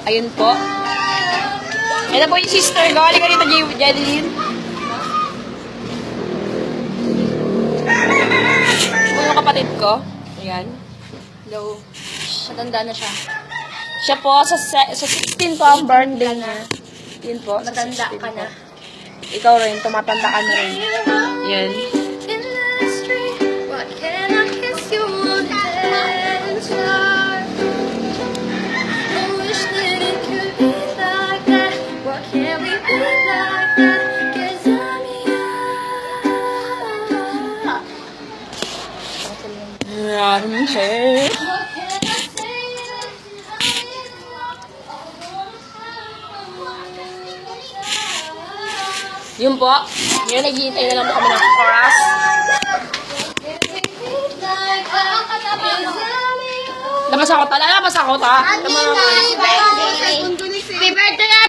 Ayun po. Ito po yung sister ko. Halika rito, Jedeline. Ito yung kapatid ko. Ayan. Hello. Matanda na siya. Siya po, sa 16 po ang birthday niya. Yun po. sa Matanda 16 ka po. na. Ikaw rin, tumatanda ka na rin. Yan. Yan, siya. Yun po. Ngayon, naghihintay na lang po kami ng chorus. Labas ako ta. Labas ako ta. Tama naman.